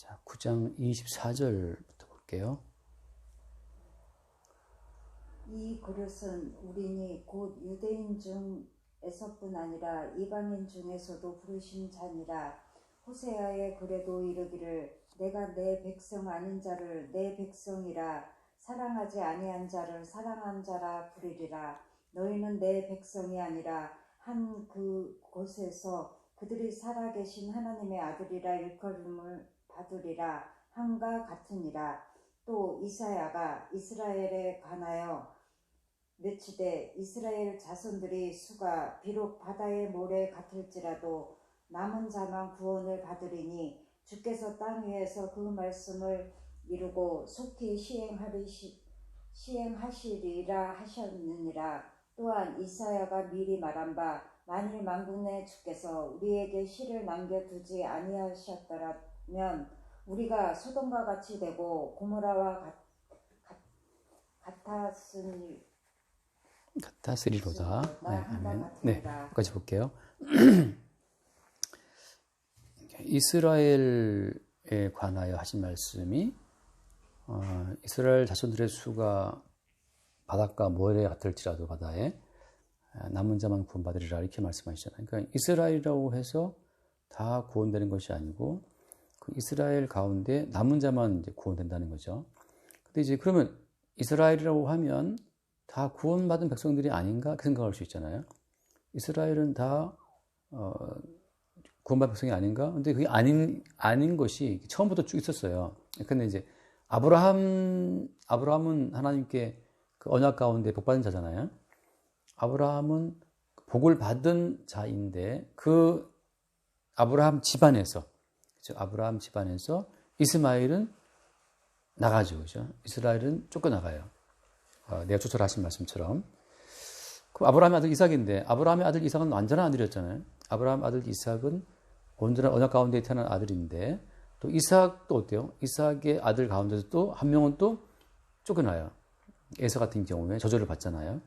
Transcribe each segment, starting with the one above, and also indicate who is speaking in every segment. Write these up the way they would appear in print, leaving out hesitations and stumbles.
Speaker 1: 자, 9장 24절부터 볼게요.
Speaker 2: 이 그릇은 우리니 곧 유대인 중에서뿐 아니라 이방인 중에서도 부르신 자니라. 호세아의 글에도 이르기를 내가 내 백성 아닌 자를 내 백성이라 사랑하지 아니한 자를 사랑한 자라 부르리라. 너희는 내 백성이 아니라 한 그곳에서 그들이 살아계신 하나님의 아들이라 일컬음을 받으리라 함과 같으니라. 또 이사야가 이스라엘에 관하여 맺히되 이스라엘 자손들의 수가 비록 바다의 모래 같을지라도 남은 자만 구원을 받으리니 주께서 땅 위에서 그 말씀을 이루고 속히 시행하시리라 하셨느니라. 또한 이사야가 미리 말한 바 만일 만군의 주께서 우리에게 시를 남겨두지 아니하셨더라면 우리가 소돔과 같이 되고 고모라와
Speaker 1: 같았으리로다. 네, 아멘. 네, 여기까지 볼게요. 이스라엘에 관하여 하신 말씀이 이스라엘 자손들의 수가 바닷가 모래 같을지라도 바다에 남은 자만 구원받으리라 이렇게 말씀하시잖아요. 그러니까 이스라엘이라고 해서 다 구원되는 것이 아니고 그 이스라엘 가운데 남은 자만 이제 구원된다는 거죠. 근데 이제 그러면 이스라엘이라고 하면 다 구원받은 백성들이 아닌가 그 생각할 수 있잖아요. 이스라엘은 다 구원받은 백성이 아닌가? 근데 그게 아닌 것이 처음부터 쭉 있었어요. 근데 이제 아브라함은 하나님께 그 언약 가운데 복받은 자잖아요. 아브라함은 복을 받은 자인데 그 아브라함 집안에서 이스마엘은 나가죠. 그죠? 이스라엘은 쫓겨나가요. 내가 쫓아라 하신 말씀처럼. 그 아브라함의 아들 이삭인데 아브라함의 아들 이삭은 완전한 아들이었잖아요. 아브라함 아들 이삭은 온전한 언약 가운데 태어난 아들인데 또 이삭도 어때요? 이삭의 아들 가운데서 또 한 명은 또 쫓겨나요. 에서 같은 경우에 저주를 받잖아요.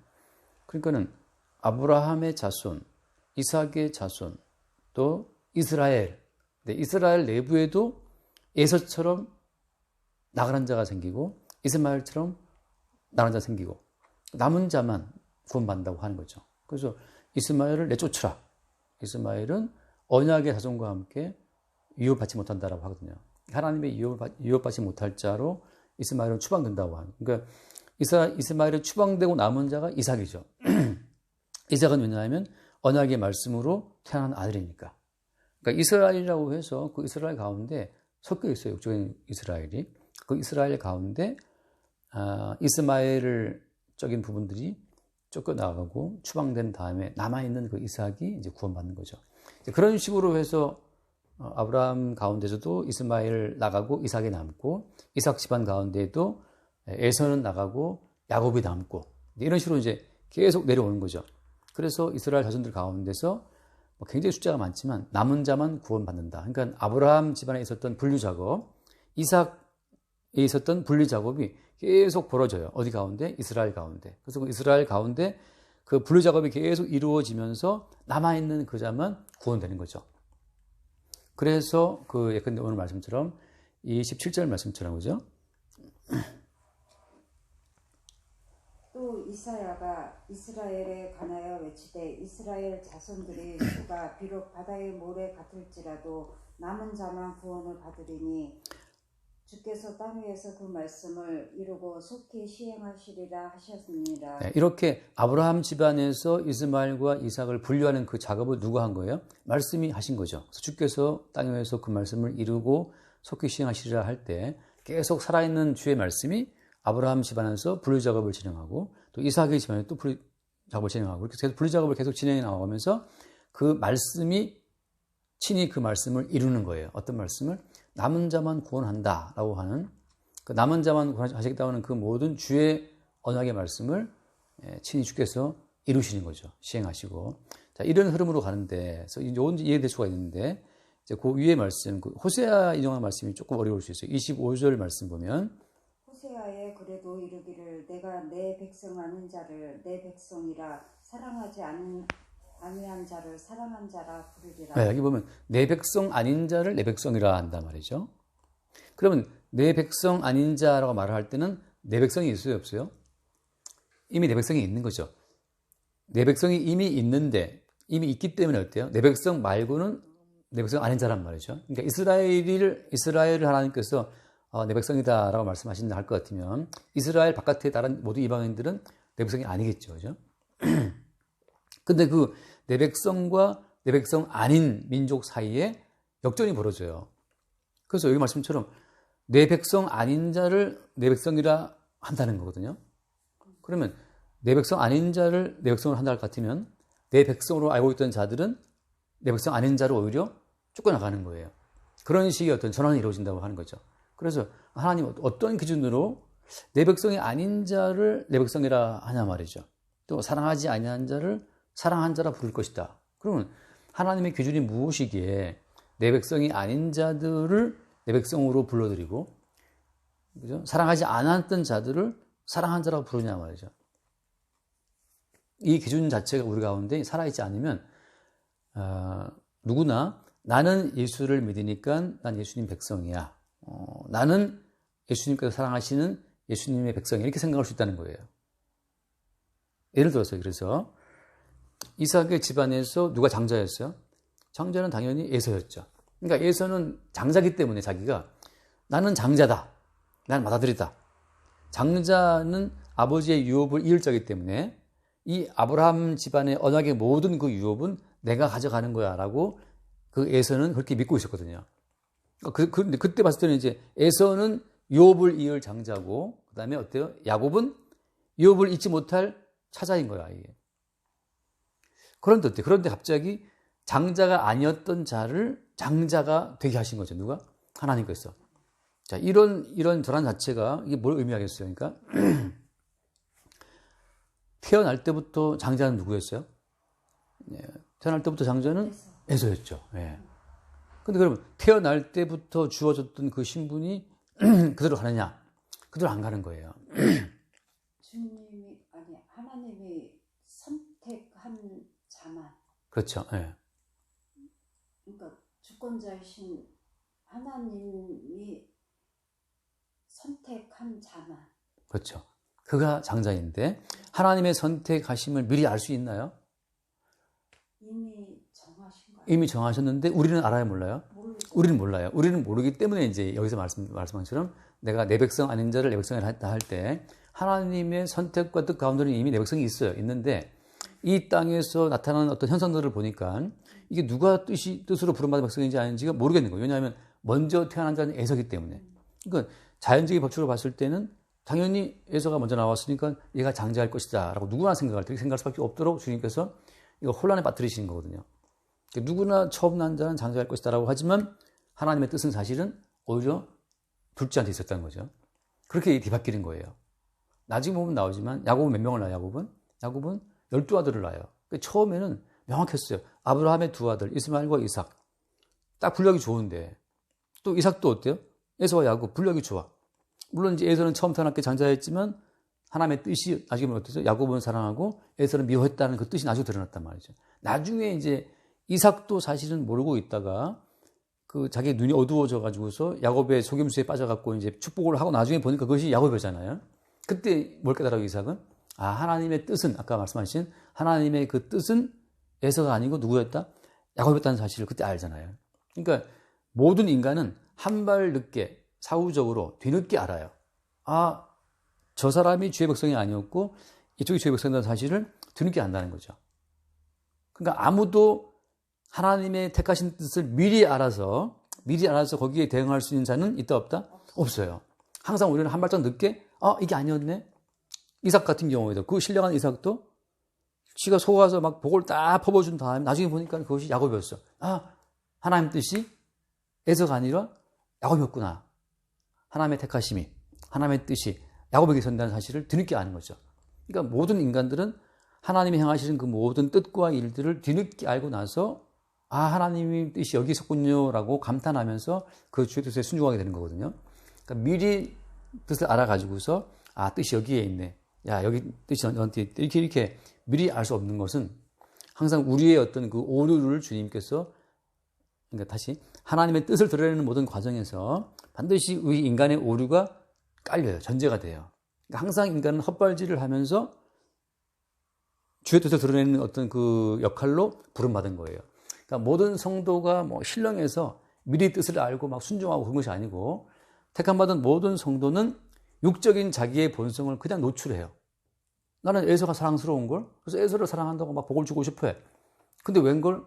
Speaker 1: 그러니까는 아브라함의 자손, 이삭의 자손, 또 이스라엘. 근데 이스라엘 내부에도 에서처럼 나가는 자가 생기고 이스마엘처럼 나가는 자가 생기고 남은 자만 구원받는다고 하는 거죠. 그래서 이스마엘을 내쫓으라. 이스마엘은 언약의 자손과 함께 유업받지 못한다라고 하거든요. 하나님의 유업받지 못할 자로 이스마엘은 추방된다고 하는. 그러니까 이스마엘이 추방되고 남은 자가 이삭이죠. 이삭은 왜냐하면 언약의 말씀으로 태어난 아들이니까. 그러니까 이스라엘이라고 해서 그 이스라엘 가운데 섞여 있어요. 육적인 이스라엘이. 그 이스라엘 가운데 이스마엘적인 부분들이 쫓겨나가고 추방된 다음에 남아있는 그 이삭이 이제 구원받는 거죠. 그런 식으로 해서 아브라함 가운데서도 이스마엘 나가고 이삭이 남고 이삭 집안 가운데에도 에서는 나가고 야곱이 남고 이런 식으로 이제 계속 내려오는 거죠. 그래서 이스라엘 자손들 가운데서 굉장히 숫자가 많지만 남은 자만 구원받는다. 그러니까 아브라함 집안에 있었던 분류 작업, 이삭에 있었던 분류 작업이 계속 벌어져요. 어디 가운데? 이스라엘 가운데. 그래서 그 이스라엘 가운데 그 분류 작업이 계속 이루어지면서 남아있는 그 자만 구원되는 거죠. 그래서 그 예컨대 오늘 말씀처럼 27절 말씀처럼 그죠?
Speaker 2: 또 이사야가 이스라엘에 관하여 외치되 이스라엘 자손들의 수가 비록 바다의 모래 같을지라도 남은 자만 구원을 받으리니 주께서 땅 위에서 그 말씀을 이루고 속히 시행하시리라 하셨느니라.
Speaker 1: 네, 이렇게 아브라함 집안에서 이스마엘과 이삭을 분류하는 그 작업을 누가 한 거예요? 말씀이 하신 거죠. 그래서 주께서 땅 위에서 그 말씀을 이루고 속히 시행하시리라 할 때 계속 살아있는 주의 말씀이 아브라함 집안에서 분류 작업을 진행하고 또 이삭의 집안에 또 분류 작업을 진행하고 이렇게 계속 분류 작업을 계속 진행해 나가면서 그 말씀이 친히 그 말씀을 이루는 거예요. 어떤 말씀을? 남은 자만 구원한다라고 하는 그 남은 자만 구원하시겠다고 하는 그 모든 주의 언약의 말씀을 친히 주께서 이루시는 거죠. 시행하시고. 자, 이런 흐름으로 가는데, 그래서 이제 이해될 수가 있는데, 이제 그 위의 말씀, 그 호세아 인용한 말씀이 조금 어려울 수 있어요. 25절 말씀 보면,
Speaker 2: 호세아의 글에도 이르기를 내가 내 백성 아닌 자를 내 백성이라 사랑하지 아니한 자를 사랑한 자라 부르리라.
Speaker 1: 네, 여기 보면 내 백성 아닌 자를 내 백성이라 한단 말이죠. 그러면 내 백성 아닌 자라고 말을 할 때는 내 백성이 있어요, 없어요? 이미 내 백성이 있는 거죠. 내 백성이 이미 있는데, 이미 있기 때문에 어때요? 내 백성 말고는 내 백성 아닌 자란 말이죠. 그러니까 이스라엘을 하나님께서 내 백성이다라고 말씀하신다 할 것 같으면 이스라엘 바깥의 다른 모든 이방인들은 내 백성이 아니겠죠. 그죠? 근데 그 내 백성과 내 백성 아닌 민족 사이에 역전이 벌어져요. 그래서 여기 말씀처럼 내 백성 아닌 자를 내 백성이라 한다는 거거든요. 그러면 내 백성 아닌 자를 내 백성으로 한다 할 것 같으면 내 백성으로 알고 있던 자들은 내 백성 아닌 자를 오히려 쫓겨나가는 거예요. 그런 식의 어떤 전환이 이루어진다고 하는 거죠. 그래서 하나님 어떤 기준으로 내 백성이 아닌 자를 내 백성이라 하냐 말이죠. 또 사랑하지 아니한 자를 사랑한 자라 부를 것이다. 그러면 하나님의 기준이 무엇이기에 내 백성이 아닌 자들을 내 백성으로 불러들이고, 그죠? 사랑하지 않았던 자들을 사랑한 자라고 부르냐 말이죠. 이 기준 자체가 우리 가운데 살아있지 않으면 누구나 나는 예수를 믿으니까 난 예수님 백성이야. 나는 예수님께서 사랑하시는 예수님의 백성이야. 이렇게 생각할 수 있다는 거예요. 예를 들어서 그래서 이삭의 집안에서 누가 장자였어요? 장자는 당연히 에서였죠. 그러니까 에서는 장자기 때문에 자기가 나는 장자다. 나는 맏아들이다. 장자는 아버지의 유업을 이을 자이기 때문에 이 아브라함 집안의 언약의 모든 그 유업은 내가 가져가는 거야 라고 그 에서는 그렇게 믿고 있었거든요. 그때 봤을 때는 이제 에서는 유업을 이을 장자고 그 다음에 어때요? 야곱은 유업을 잊지 못할 차자인 거야. 이게. 그런데 어때요? 그런데 갑자기 장자가 아니었던 자를 장자가 되게 하신 거죠. 누가? 하나님께서. 자, 이런 전환 자체가 이게 뭘 의미하겠어요? 그러니까 태어날 때부터 장자는 누구였어요? 예, 태어날 때부터 장자는 에서였죠. 예. 근데 그러면 태어날 때부터 주어졌던 그 신분이 그대로 가느냐? 그대로 안 가는 거예요.
Speaker 2: 주님이 아니 하나님이 선택한 자만.
Speaker 1: 그렇죠. 예.
Speaker 2: 그러니까 주권자이신 하나님이 선택한 자만.
Speaker 1: 그렇죠. 그가 장자인데 하나님의 선택하심을 미리 알 수 있나요?
Speaker 2: 이미 정하신 거예요.
Speaker 1: 이미 정하셨는데 우리는 알아요, 몰라요?
Speaker 2: 모르죠.
Speaker 1: 우리는 몰라요. 우리는 모르기 때문에 이제 여기서 말씀한 것처럼 내가 내 백성 아닌 자를 내 백성이라 했다 할 때 하나님의 선택과 뜻 가운데는 이미 내 백성이 있어요. 있는데 이 땅에서 나타나는 어떤 현상들을 보니까 이게 누가 뜻으로 부름받은 백성인지 아닌지가 모르겠는 거예요. 왜냐하면 먼저 태어난 자는 에서기 때문에. 그러니까 자연적인 법칙으로 봤을 때는 당연히 에서가 먼저 나왔으니까 얘가 장자할 것이다 라고 누구나 생각할 때 생각할 수밖에 없도록 주님께서 이거 혼란에 빠뜨리시는 거거든요. 그러니까 누구나 처음 난 자는 장자할 것이다 라고 하지만 하나님의 뜻은 사실은 오히려 둘째한테 있었다는 거죠. 그렇게 뒤바뀌는 거예요. 나중에 보면 나오지만 야곱은 몇 명을 낳아요? 야곱은 12아들을 낳아요. 그러니까 처음에는 명확했어요. 아브라함의 두 아들 이스마엘과 이삭. 딱 분력이 좋은데 또 이삭도 어때요? 에서와 야곱 분력이 좋아. 물론 이제 에서는 처음 태어났게 장자였지만 하나님의 뜻이 나중에 보면 어떠죠? 야곱은 사랑하고 에서는 미워했다는 그 뜻이 나중에 드러났단 말이죠. 나중에 이제 이삭도 사실은 모르고 있다가 그 자기 눈이 어두워져 가지고서 야곱의 속임수에 빠져갖고 이제 축복을 하고 나중에 보니까 그것이 야곱이잖아요. 그때 뭘 깨달아요, 이삭은? 아, 하나님의 뜻은 아까 말씀하신 하나님의 그 뜻은 에서가 아니고 누구였다? 야곱이었다는 사실을 그때 알잖아요. 그러니까 모든 인간은 한 발 늦게 사후적으로 뒤늦게 알아요. 아, 저 사람이 주의 백성이 아니었고 이쪽이 주의 백성이라는 사실을 뒤늦게 안다는 거죠. 그러니까 아무도 하나님의 택하신 뜻을 미리 알아서 거기에 대응할 수 있는 자는 있다 없다? 없어요. 항상 우리는 한 발짝 늦게 이게 아니었네. 이삭 같은 경우에도 그 신령한 이삭도 지가 속아서 막 복을 딱 퍼부어준 다음에 나중에 보니까 그것이 야곱이었어. 아, 하나님 뜻이 에서가 아니라 야곱이었구나. 하나님의 택하심이, 하나님의 뜻이 야곱에게 선다는 사실을 뒤늦게 아는 거죠. 그러니까 모든 인간들은 하나님이 행하시는 그 모든 뜻과 일들을 뒤늦게 알고 나서 아, 하나님의 뜻이 여기 있었군요라고 감탄하면서 그 주의 뜻에 순종하게 되는 거거든요. 그러니까 미리 뜻을 알아가지고서 아, 뜻이 여기에 있네. 야, 여기 뜻이 너한테 있대. 이렇게 미리 알 수 없는 것은 항상 우리의 어떤 그 오류를 주님께서 그러니까 다시 하나님의 뜻을 드러내는 모든 과정에서 반드시 이 인간의 오류가 깔려요. 전제가 돼요. 그러니까 항상 인간은 헛발질을 하면서 주의 뜻을 드러내는 어떤 그 역할로 부름받은 거예요. 그러니까 모든 성도가 뭐 신령해서 미리 뜻을 알고 막 순종하고 그런 것이 아니고 택함받은 모든 성도는 육적인 자기의 본성을 그냥 노출해요. 나는 에서가 사랑스러운 걸, 그래서 에서를 사랑한다고 막 복을 주고 싶어 해. 근데 웬걸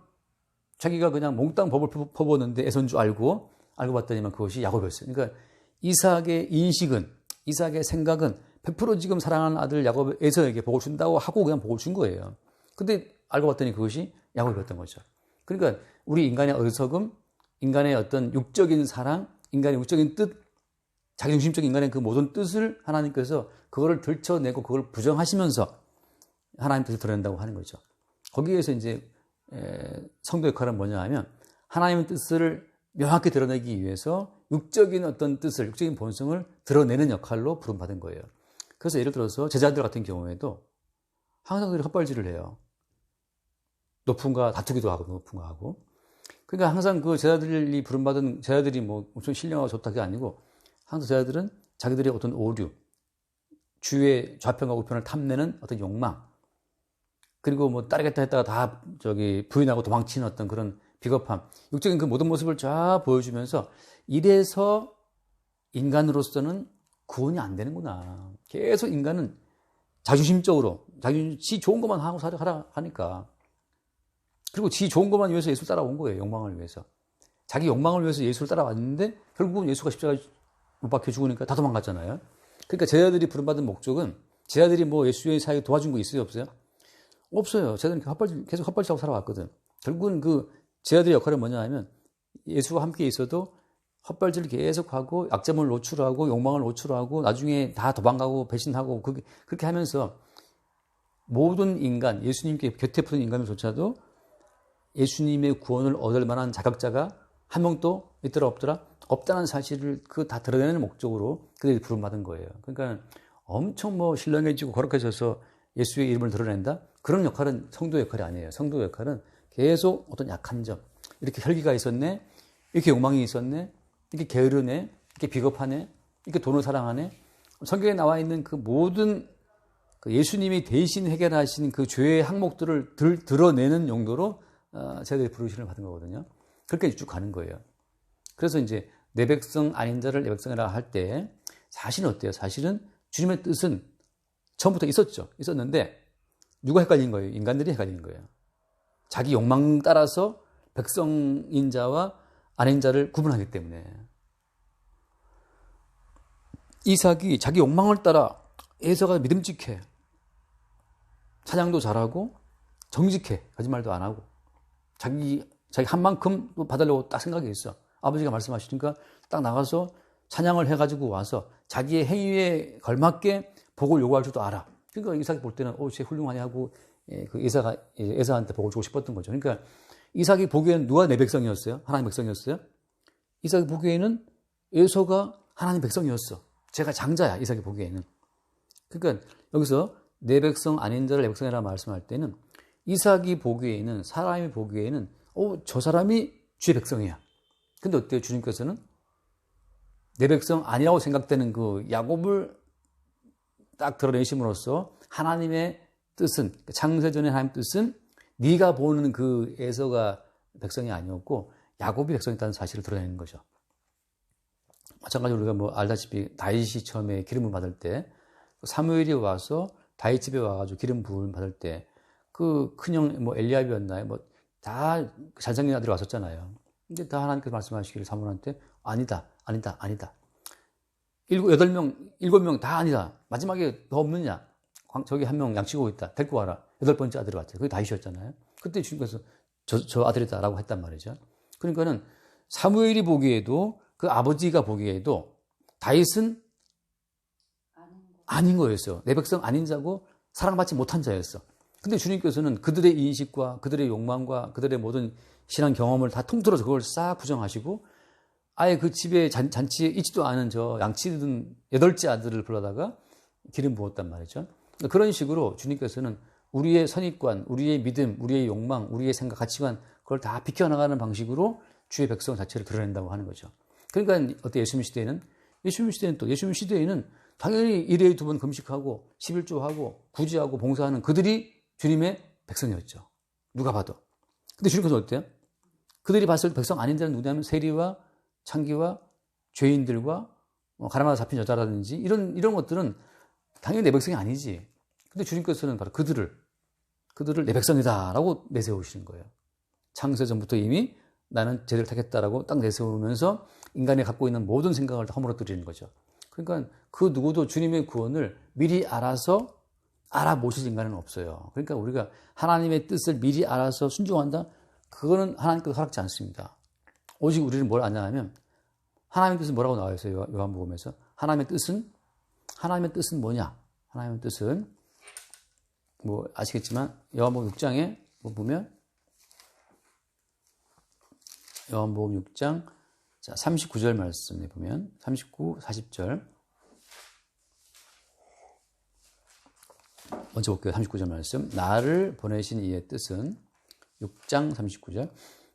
Speaker 1: 자기가 그냥 몽땅 법을 퍼붓는데 에서인 줄 알고 봤더니만 그것이 야곱이었어요. 그러니까 이삭의 인식은, 이삭의 생각은 100% 지금 사랑하는 아들 야곱 에서에게 복을 준다고 하고 그냥 복을 준 거예요. 근데 알고 봤더니 그것이 야곱이었던 거죠. 그러니까 우리 인간의 어리석음, 인간의 어떤 육적인 사랑, 인간의 육적인 뜻, 자기중심적인 인간의 그 모든 뜻을 하나님께서 그거를 들춰내고 그걸 부정하시면서 하나님 뜻을 드러낸다고 하는 거죠. 거기에서 이제 성도 역할은 뭐냐 하면 하나님의 뜻을 명확히 드러내기 위해서 육적인 어떤 뜻을, 육적인 본성을 드러내는 역할로 부름받은 거예요. 그래서 예를 들어서 제자들 같은 경우에도 항상 그들이 헛발질을 해요. 높은가 다투기도 하고 높은가 하고. 그러니까 항상 그 제자들이 부름받은 제자들이 뭐 엄청 신령하고 좋다 그게 아니고 항상 제자들은 자기들의 어떤 오류, 주의 좌편과 우편을 탐내는 어떤 욕망, 그리고 뭐 따르겠다 했다가 다 부인하고 도망치는 어떤 그런 비겁함, 육적인 그 모든 모습을 쫙 보여주면서 이래서 인간으로서는 구원이 안 되는구나. 계속 인간은 자존심적으로 지 좋은 것만 하고 살아라 하니까. 그리고 지 좋은 것만 위해서 예수를 따라온 거예요. 욕망을 위해서. 자기 욕망을 위해서 예수를 따라왔는데 결국은 예수가 십자가에 못 박혀 죽으니까 다 도망갔잖아요. 그러니까 제자들이 부름받은 목적은 제자들이 뭐 예수의 사역에 도와준 거 있어요? 없어요? 없어요. 제자들은 계속 헛발질하고 살아왔거든. 결국은 그 제자들의 역할은 뭐냐 하면 예수와 함께 있어도 헛발질을 계속하고 약점을 노출하고 욕망을 노출하고 나중에 다 도망가고 배신하고 그렇게 하면서 모든 인간, 예수님께 곁에 붙은 인간들조차도 예수님의 구원을 얻을 만한 자격자가 한 명도 있더라 없더라? 없다는 사실을 다 드러내는 목적으로 그들이 부름받은 거예요. 그러니까 엄청 뭐 신령해지고 거룩해져서 예수의 이름을 드러낸다? 그런 역할은 성도의 역할이 아니에요. 성도의 역할은 계속 어떤 약한 점, 이렇게 혈기가 있었네, 이렇게 욕망이 있었네, 이렇게 게으르네, 이렇게 비겁하네, 이렇게 돈을 사랑하네. 성경에 나와 있는 그 모든 그 예수님이 대신 해결하신 그 죄의 항목들을 드러내는 용도로 제자들이 부르심을 받은 거거든요. 그렇게 쭉 가는 거예요. 그래서 이제 내 백성 아닌 자를 내 백성이라 할 때 사실은 어때요? 사실은 주님의 뜻은 처음부터 있었는데 누가 헷갈린 거예요? 인간들이 헷갈리는 거예요. 자기 욕망 따라서 백성인 자와 아닌 자를 구분하기 때문에. 이삭이 자기 욕망을 따라 에서가 믿음직해. 찬양도 잘하고 정직해. 거짓말도 안 하고. 자기 한 만큼 또 받으려고 딱 생각이 있어. 아버지가 말씀하시니까 딱 나가서 찬양을 해가지고 와서 자기의 행위에 걸맞게 복을 요구할 줄도 알아. 그러니까 이삭이 볼 때는 쟤 훌륭하네 하고 그 에사한테 복을 주고 싶었던 거죠. 그러니까 이삭이 보기에는 누가 내 백성이었어요? 하나님 백성이었어요? 이삭이 보기에는 에서가 하나님 백성이었어. 제가 장자야, 이삭이 보기에는. 그러니까 여기서 내 백성 아닌 자를 내 백성이라고 말씀할 때는 이삭이 보기에는, 사람이 보기에는 저 사람이 주의 백성이야. 근데 어때요? 주님께서는 내 백성 아니라고 생각되는 그 야곱을 딱 드러내심으로써 하나님의 뜻은, 창세전의 하나님의 뜻은 네가 보는 그 에서가 백성이 아니었고 야곱이 백성이었다는 사실을 드러내는 거죠. 마찬가지로 우리가 뭐 알다시피 다윗이 처음에 기름을 받을 때 사무엘이 와서 다윗 집에 와가지고 기름 부음을 받을 때 그 큰형 뭐 엘리압이었나요? 뭐 다 잘생긴 아들이 왔었잖아요. 근데 다 하나님께서 말씀하시기를 사무엘한테 아니다. 7명 다 아니다. 마지막에 더 없느냐? 저기 한 명 양치고 있다. 데리고 와라. 8번째 아들이 왔죠. 그게 다윗이었잖아요. 그때 주님께서 저 아들이다라고 했단 말이죠. 그러니까는 사무엘이 보기에도 그 아버지가 보기에도 다윗은 아닌 거였어요. 내 백성 아닌 자고 사랑받지 못한 자였어. 근데 주님께서는 그들의 인식과 그들의 욕망과 그들의 모든 신앙 경험을 다 통틀어서 그걸 싹 부정하시고 아예 그 집에 잔치에 있지도 않은 저 양치든 8째 아들을 불러다가 기름 부었단 말이죠. 그런 식으로 주님께서는 우리의 선입관, 우리의 믿음, 우리의 욕망, 우리의 생각, 가치관 그걸 다 비켜나가는 방식으로 주의 백성 자체를 드러낸다고 하는 거죠. 그러니까 어때 예수님 시대에는 예수님 시대에는 당연히 일회에 2번 금식하고 11조하고 구제하고 봉사하는 그들이 주님의 백성이었죠. 누가 봐도. 근데 주님께서 어때요? 그들이 봤을 때 백성 아닌 자는 누구냐면 세리와 창기와 죄인들과 가라마다 잡힌 여자라든지 이런 것들은 당연히 내 백성이 아니지. 근데 주님께서는 바로 그들을 내 백성이다라고 내세우시는 거예요. 창세 전부터 이미 나는 제대로 타겠다라고 딱 내세우면서 인간이 갖고 있는 모든 생각을 다 허물어뜨리는 거죠. 그러니까 그 누구도 주님의 구원을 미리 알아서 알아보실 인간은 없어요. 그러니까 우리가 하나님의 뜻을 미리 알아서 순종한다? 그거는 하나님께서 허락지 않습니다. 오직 우리는 뭘 아냐 하면 하나님의 뜻은 뭐라고 나와 있어요? 요한복음에서. 하나님의 뜻은 뭐냐? 하나님의 뜻은 뭐 아시겠지만 요한복음 6장에 보면 요한복음 6장 39절 말씀에 보면 39, 40절 먼저 볼게요. 39절 말씀. 나를 보내신 이의 뜻은 6장 39절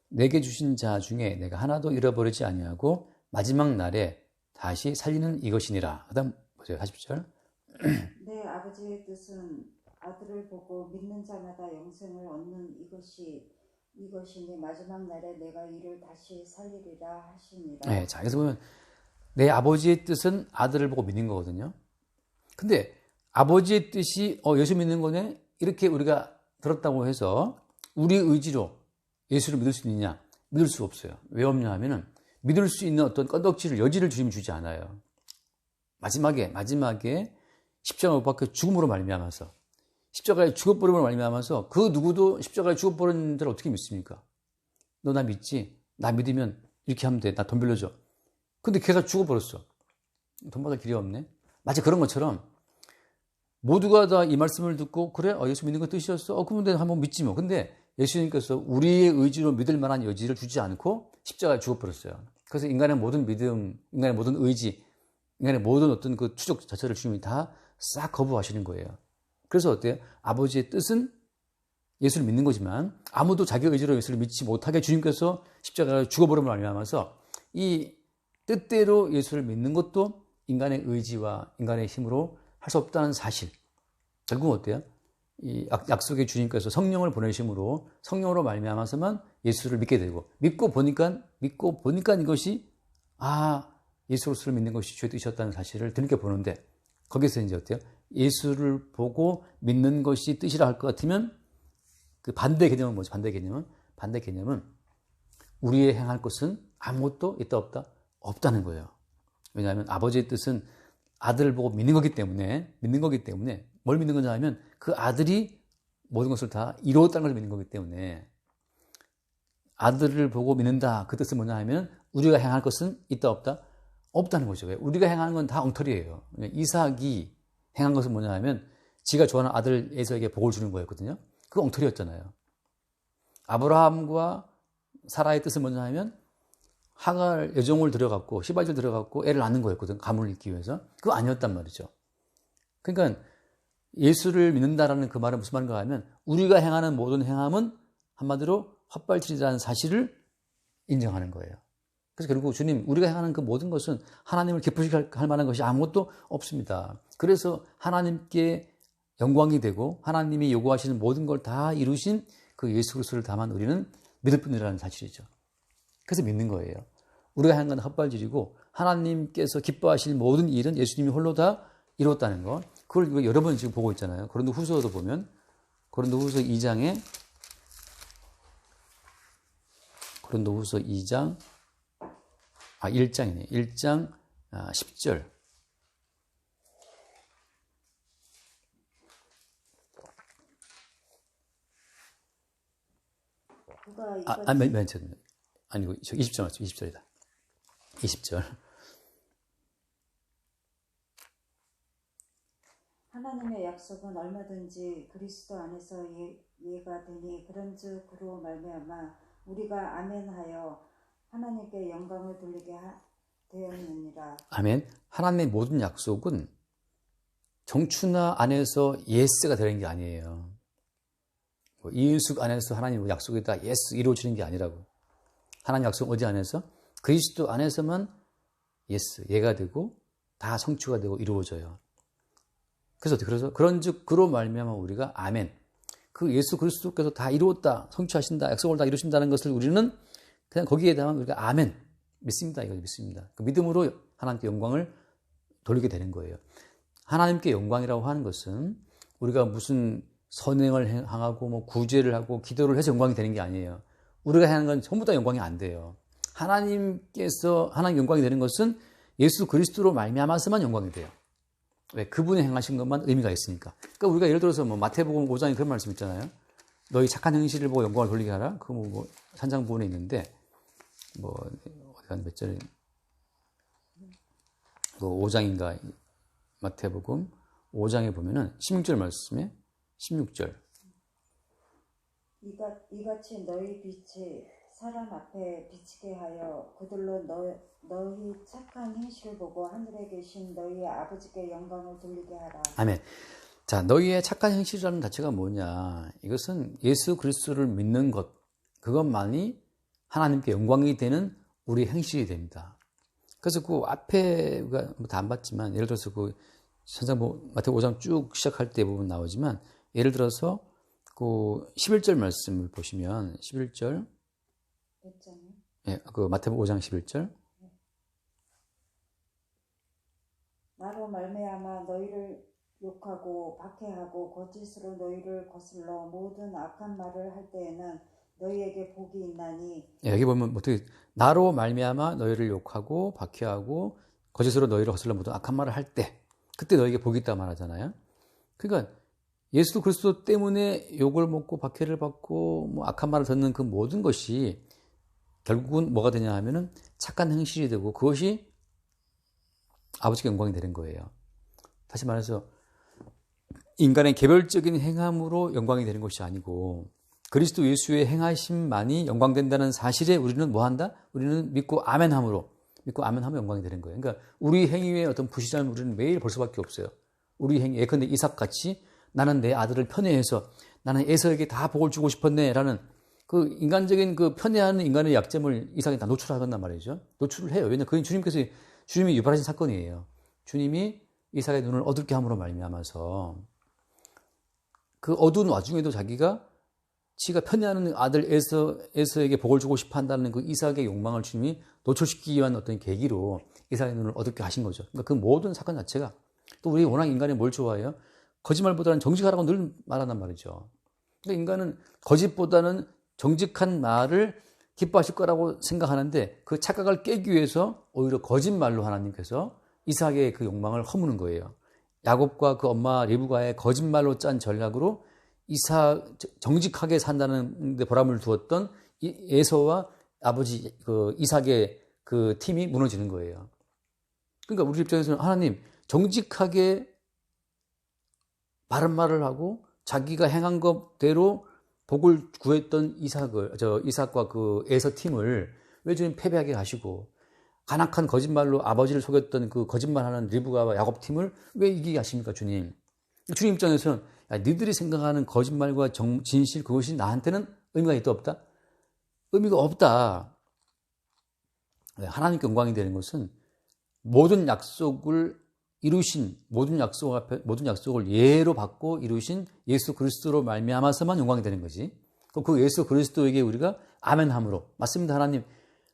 Speaker 1: 내게 주신 자 중에 내가 하나도 잃어버리지 아니하고 마지막 날에 다시 살리는 이것이니라. 그 다음 보세요. 40절
Speaker 2: 내 아버지의 뜻은 아들을 보고 믿는 자마다 영생을 얻는 이것이니 마지막 날에 내가 이를 다시 살리리라 하시니라.
Speaker 1: 네, 자, 여기서 보면 내 아버지의 뜻은 아들을 보고 믿는 거거든요. 근데 아버지의 뜻이 예수 믿는 거네? 이렇게 우리가 들었다고 해서 우리 의지로 예수를 믿을 수 있느냐? 믿을 수 없어요. 왜 없냐 하면은 믿을 수 있는 어떤 건덕지를 여지를 주님 주지 않아요. 마지막에 십자가 못 박혀 죽음으로 말미암아서 십자가에 죽어버림으로 말미암아서 그 누구도 십자가에 죽어버린 자를 어떻게 믿습니까? 너 나 믿지? 나 믿으면 이렇게 하면 돼. 나 돈 빌려줘. 근데 걔가 죽어버렸어. 돈 받을 길이 없네. 마치 그런 것처럼 모두가 다 이 말씀을 듣고 그래? 예수 믿는 건 뜻이었어? 그러면 내가 한번 믿지 뭐. 근데 예수님께서 우리의 의지로 믿을 만한 여지를 주지 않고 십자가에 죽어버렸어요. 그래서 인간의 모든 믿음, 인간의 모든 의지, 인간의 모든 어떤 그 추적 자체를 주님이 다 싹 거부하시는 거예요. 그래서 어때요? 아버지의 뜻은 예수를 믿는 거지만 아무도 자기 의지로 예수를 믿지 못하게 주님께서 십자가에 죽어버림을 말미암아서 이 뜻대로 예수를 믿는 것도 인간의 의지와 인간의 힘으로 할 수 없다는 사실. 결국은 어때요? 이 약속의 주님께서 성령을 보내심으로 성령으로 말미암아서만 예수를 믿게 되고 믿고 보니까 이것이 예수를 믿는 것이 주의 뜻이었다는 사실을 드럽게 보는데 거기서 이제 어때요? 예수를 보고 믿는 것이 뜻이라 할 것 같으면 그 반대 개념은 뭐죠? 반대 개념은 우리의 행할 것은 아무것도 있다 없다? 없다는 거예요. 왜냐하면 아버지의 뜻은 아들을 보고 믿는 거기 때문에 뭘 믿는 거냐 하면 그 아들이 모든 것을 다 이루었다는 것을 믿는 거기 때문에 아들을 보고 믿는다. 그 뜻은 뭐냐 하면 우리가 행할 것은 있다 없다? 없다는 거죠. 왜? 우리가 행하는 건 다 엉터리예요. 이삭이 행한 것은 뭐냐 하면 지가 좋아하는 아들 에서에게 복을 주는 거였거든요. 그거 엉터리였잖아요. 아브라함과 사라의 뜻은 뭐냐 하면 하갈 여종을 들여갖고 시바지를 들여갖고 애를 낳는 거였거든. 가문을 잇기 위해서. 그거 아니었단 말이죠. 그러니까 예수를 믿는다라는 그 말은 무슨 말인가 하면 우리가 행하는 모든 행함은 한마디로 헛발질이라는 사실을 인정하는 거예요. 그래서 결국 주님, 우리가 행하는 그 모든 것은 하나님을 기쁘시게 할 만한 것이 아무것도 없습니다. 그래서 하나님께 영광이 되고 하나님이 요구하시는 모든 걸 다 이루신 그 예수 그리스도를 다만 우리는 믿을 뿐이라는 사실이죠. 그래서 믿는 거예요. 우리가 하는 건 헛발질이고 하나님께서 기뻐하실 모든 일은 예수님이 홀로 다 이뤘다는 거. 그걸 여러 번 지금 보고 있잖아요. 고린도후서도 보면 고린도후서 2장 1장이네. 1장 10절. 맨 처음에. 아니고 20절 맞죠? 20절이다. 20절.
Speaker 2: 하나님의 약속은 얼마든지 그리스도 안에서 이해가 되니 그런즉 그로 말미암아 우리가 아멘하여 하나님께 영광을 돌리게 되었느니라.
Speaker 1: 아멘. 하나님의 모든 약속은 정춘하 안에서 예스가 되는 게 아니에요. 이인숙 안에서 하나님 약속이 다 예스 이루어지는 게 아니라고. 하나님 약속 어디 안에서? 그리스도 안에서만 예스, 예가 되고 다 성취가 되고 이루어져요. 그래서 그런즉 그로 말미암아 우리가 아멘. 그 예수 그리스도께서 다 이루었다, 성취하신다, 약속을 다 이루신다는 것을 우리는 그냥 거기에 대한 우리가 아멘 믿습니다. 이거 믿습니다. 그 믿음으로 하나님께 영광을 돌리게 되는 거예요. 하나님께 영광이라고 하는 것은 우리가 무슨 선행을 행하고 뭐 구제를 하고 기도를 해서 영광이 되는 게 아니에요. 우리가 하는 건 전부 다 영광이 안 돼요. 하나님께서 하나님 영광이 되는 것은 예수 그리스도로 말미암아서만 영광이 돼요. 왜? 그분이 행하신 것만 의미가 있으니까. 그러니까 우리가 예를 들어서 뭐 마태복음 5장에 그런 말씀 있잖아요. 너희 착한 행실을 보고 영광을 돌리게 하라. 그 뭐 산장 부분에 있는데 뭐 어디 한 몇 절에 그 5장인가 마태복음 5장에 보면은 16절 말씀에 16절.
Speaker 2: 이같이 너희 빛이 사람 앞에 비치게 하여 그들로 너희 착한 행실을 보고 하늘에 계신 너희 아버지께 영광을 돌리게 하라.
Speaker 1: 아멘. 자, 너희의 착한 행실이라는 자체가 뭐냐? 이것은 예수 그리스도를 믿는 것, 그것만이 하나님께 영광이 되는 우리 행실이 됩니다. 그래서 그 앞에 우리가 다 안 봤지만 예를 들어서 그 마태복음 5장 쭉 시작할 때 부분 나오지만 예를 들어서 그 11절 말씀을 보시면 11절
Speaker 2: 몇 장이요?
Speaker 1: 예, 그 마태복음 5장 11절
Speaker 2: 나로 말미암아 너희를 욕하고 박해하고 거짓으로 너희를 거슬러 모든 악한 말을 할 때에는 너희에게 복이 있나니.
Speaker 1: 예, 여기 보면 어떻게 나로 말미암아 너희를 욕하고 박해하고 거짓으로 너희를 거슬러 모든 악한 말을 할 때 그때 너희에게 복이 있다 말하잖아요. 그러니까 예수 그리스도 때문에 욕을 먹고 박해를 받고 뭐 악한 말을 듣는 그 모든 것이 결국은 뭐가 되냐 하면은 착한 행실이 되고 그것이 아버지께 영광이 되는 거예요. 다시 말해서 인간의 개별적인 행함으로 영광이 되는 것이 아니고 그리스도 예수의 행하심만이 영광된다는 사실에 우리는 뭐 한다? 우리는 믿고 아멘함으로 영광이 되는 거예요. 그러니까 우리 행위의 어떤 부시장을 우리는 매일 볼 수밖에 없어요. 우리 행위, 예컨대 이삭같이 나는 내 아들을 편애해서 나는 에서에게 다 복을 주고 싶었네라는 그 인간적인 그 편애하는 인간의 약점을 이삭이 다 노출하겠단 말이죠. 노출을 해요. 왜냐하면 그건 주님이 유발하신 사건이에요. 주님이 이삭의 눈을 어둡게 함으로 말미암아서 그 어두운 와중에도 지가 편애하는 아들 에서에게 복을 주고 싶어 한다는 그 이삭의 욕망을 주님이 노출시키기 위한 어떤 계기로 이삭의 눈을 어둡게 하신 거죠. 그러니까 그 모든 사건 자체가 또 우리 워낙 인간이 뭘 좋아해요? 거짓말보다는 정직하라고 늘 말한단 말이죠. 그러니까 인간은 거짓보다는 정직한 말을 기뻐하실 거라고 생각하는데 그 착각을 깨기 위해서 오히려 거짓말로 하나님께서 이삭의 그 욕망을 허무는 거예요. 야곱과 그 엄마 리브가의 거짓말로 짠 전략으로 이삭 정직하게 산다는 데 보람을 두었던 에서와 아버지 그 이삭의 그 팀이 무너지는 거예요. 그러니까 우리 입장에서는 하나님 정직하게 바른 말을 하고 자기가 행한 것대로 복을 구했던 이삭과 그 에서 팀을 왜 주님 패배하게 하시고 간악한 거짓말로 아버지를 속였던 그 거짓말하는 리브가와 야곱 팀을 왜 이기게 하십니까, 주님? 주님 입장에서는 야, 너희들이 생각하는 거짓말과 진실 그것이 나한테는 의미가 있다 없다? 의미가 없다. 하나님께 영광이 되는 것은 모든 약속을 이루신 모든 약속을 예로 받고 이루신 예수 그리스도로 말미암아서만 영광이 되는 거지. 그 예수 그리스도에게 우리가 아멘함으로 맞습니다.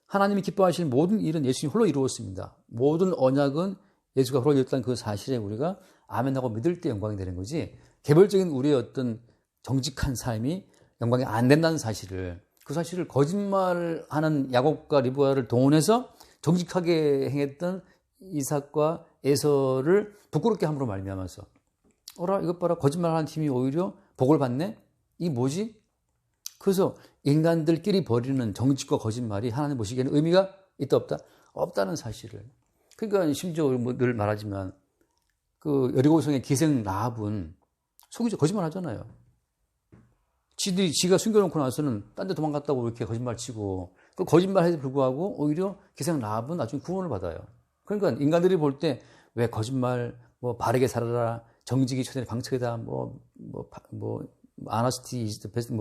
Speaker 1: 하나님이 기뻐하실 모든 일은 예수님 홀로 이루었습니다. 모든 언약은 예수가 홀로 이루었다는 그 사실에 우리가 아멘하고 믿을 때 영광이 되는 거지. 개별적인 우리의 어떤 정직한 삶이 영광이 안 된다는 그 사실을 거짓말하는 야곱과 리브가를 동원해서 정직하게 행했던 이삭과 에서를 부끄럽게 함으로 말미암아서 어라 이것 봐라 거짓말하는 팀이 오히려 복을 받네? 이 뭐지? 그래서 인간들끼리 벌이는 정직과 거짓말이 하나님 보시기에는 의미가 있다 없다? 없다는 사실을. 그러니까 심지어 늘 말하지만 그 여리고성의 기생 라합은 속이죠. 거짓말 하잖아요. 지가 숨겨놓고 나서는 딴 데 도망갔다고 이렇게 거짓말 치고 그 거짓말에도 불구하고 오히려 기생 라합은 나중에 구원을 받아요. 그러니까 인간들이 볼 때 왜 거짓말, 바르게 살아라, 정직이 최선의 방책이다, 아너스티 이즈 더 베스트,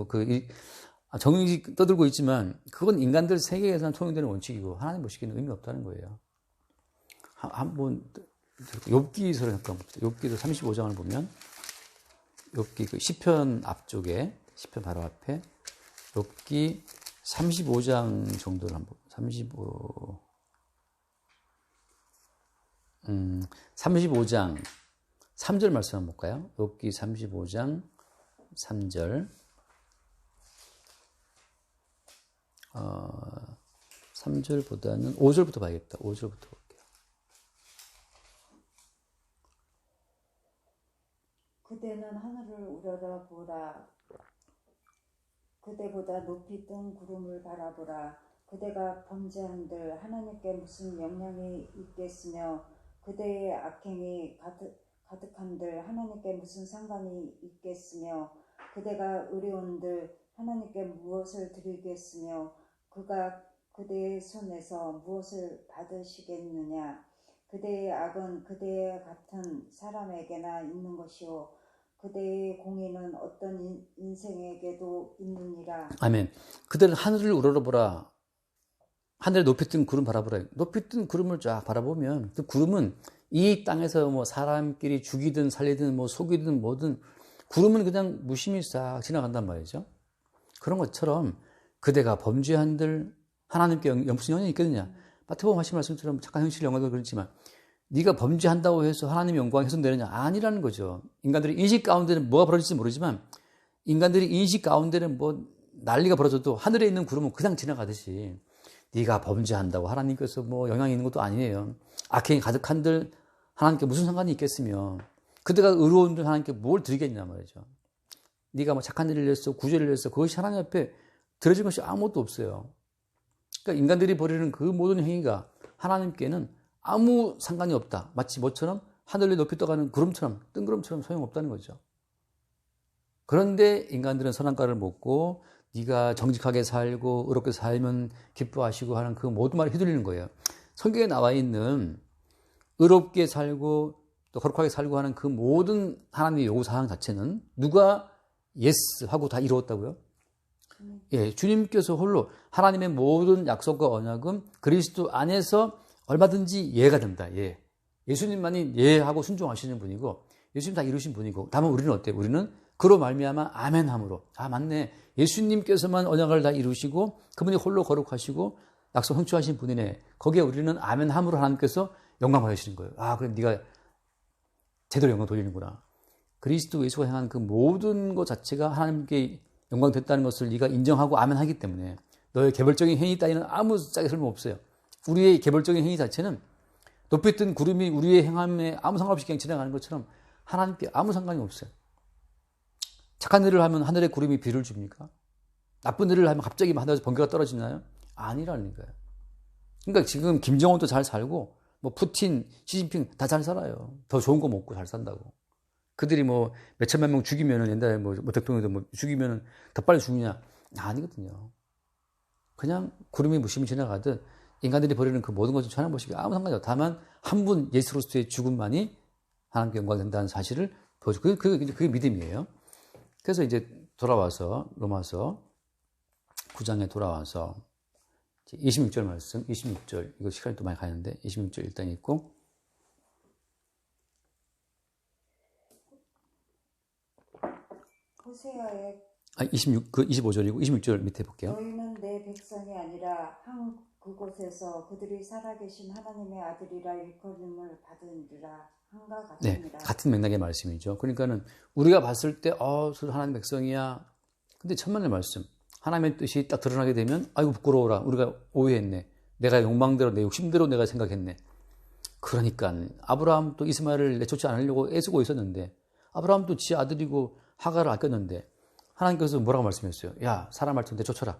Speaker 1: 정직 떠들고 있지만 그건 인간들 세계에서는 통용되는 원칙이고 하나님 보시기에는 의미 없다는 거예요. 한번 욥기서를 잠깐 봅시다. 욥기서 35장을 보면 욥기 그 시편 앞쪽에 시편 바로 앞에 욥기 35장 정도를 한번 35장 3절 말씀 한번 볼까요? 욥기 35장 3절 3절보다는 5절부터 봐야겠다. 5절부터 볼게요.
Speaker 2: 그대는 하늘을 우러러 보라. 그대보다 높이 뜬 구름을 바라보라. 그대가 범죄한들 하나님께 무슨 영향이 있겠으며 그대의 악행이 가득한들 하나님께 무슨 상관이 있겠으며 그대가 의로운들 하나님께 무엇을 드리겠으며 그가 그대의 손에서 무엇을 받으시겠느냐. 그대의 악은 그대 같은 사람에게나 있는 것이요 그대의 공의는 어떤 인생에게도 있느니라.
Speaker 1: 아멘. 그대는 하늘을 우러러보라. 하늘에 높이 뜬 구름 바라보라. 높이 뜬 구름을 쫙 바라보면 그 구름은 이 땅에서 뭐 사람끼리 죽이든 살리든 뭐 속이든 뭐든 구름은 그냥 무심히 싹 지나간단 말이죠. 그런 것처럼 그대가 범죄한들 하나님께 무슨 영향이 있겠느냐. 마태복음 하신 말씀처럼 잠깐 현실 영광도 그렇지만 네가 범죄한다고 해서 하나님의 영광이 훼손되느냐? 아니라는 거죠. 인간들이 인식 가운데는 뭐가 벌어질지 모르지만 인간들이 인식 가운데는 뭐 난리가 벌어져도 하늘에 있는 구름은 그냥 지나가듯이 네가 범죄한다고 하나님께서 뭐 영향이 있는 것도 아니에요. 악행이 가득한들 하나님께 무슨 상관이 있겠으며 그대가 의로운들 하나님께 뭘 드리겠냐 말이죠. 네가 뭐 착한 일을 했어, 구제를 했어, 그것이 하나님 앞에 들어질 것이 아무것도 없어요. 그러니까 인간들이 벌이는 그 모든 행위가 하나님께는 아무 상관이 없다. 마치 뭐처럼 하늘에 높이 떠가는 구름처럼, 뜬구름처럼 소용없다는 거죠. 그런데 인간들은 선악과를 먹고 네가 정직하게 살고 의롭게 살면 기뻐하시고 하는 그 모든 말에 휘둘리는 거예요. 성경에 나와 있는 의롭게 살고 또 거룩하게 살고 하는 그 모든 하나님의 요구사항 자체는 누가 예스 하고 다 이루었다고요? 예, 주님께서 홀로 하나님의 모든 약속과 언약은 그리스도 안에서 얼마든지 예가 된다. 예. 예수님만이 예하고 순종하시는 분이고 예수님 다 이루신 분이고 다만 우리는 어때요? 우리는 그로 말미암아 아멘함으로 아 맞네. 예수님께서만 언약을 다 이루시고 그분이 홀로 거룩하시고 약속 성취하신 분이네. 거기에 우리는 아멘함으로 하나님께서 영광 받으시는 거예요. 아 그래 네가 제대로 영광 돌리는구나. 그리스도 예수가 행한 그 모든 것 자체가 하나님께 영광 됐다는 것을 네가 인정하고 아멘하기 때문에 너의 개별적인 행위 따위는 아무 짝에 쓸모없어요. 우리의 개별적인 행위 자체는 높이 뜬 구름이 우리의 행함에 아무 상관없이 그냥 지나가는 것처럼 하나님께 아무 상관이 없어요. 착한 일을 하면 하늘에 구름이 비를 줍니까? 나쁜 일을 하면 갑자기 하늘에서 번개가 떨어지나요? 아니라는 거예요. 그러니까 지금 김정은도 잘 살고 뭐 푸틴, 시진핑 다 잘 살아요. 더 좋은 거 먹고 잘 산다고. 그들이 뭐 몇천만 명 죽이면은 옛날에 뭐 대통령도 뭐 죽이면은 더 빨리 죽느냐? 아니거든요. 그냥 구름이 무심히 지나가듯 인간들이 벌이는 그 모든 것을 하나님 보시기에 아무 상관이 없어요. 다만 한 분 예수 그리스도의 죽음만이 하나님께 영광이 된다는 사실을 보여주고 그게 믿음이에요. 그래서 이제 돌아와서 로마서 9장에 돌아와서 26절 말씀, 26절 이거 시간이 또 많이 가는데 26절 일단 읽고
Speaker 2: 호세아의
Speaker 1: 25절이고 26절 밑에 볼게요.
Speaker 2: 너희는 내 백성이 아니라 한 그곳에서 그들이 살아계신 하나님의 아들이라 일컬음을 받으리라 한가 같습니다.
Speaker 1: 네, 같은 맥락의 말씀이죠. 그러니까는 우리가 봤을 때 하나님 백성이야. 근데 천만의 말씀. 하나님의 뜻이 딱 드러나게 되면 아이고 부끄러워라. 우리가 오해했네. 내가 욕망대로 내 욕심대로 내가 생각했네. 그러니까 아브라함도 이스마엘을 내쫓지 않으려고 애쓰고 있었는데 아브라함도 지 아들이고 하가를 아꼈는데 하나님께서 뭐라고 말씀했어요? 야 사람 할 때 내쫓아라.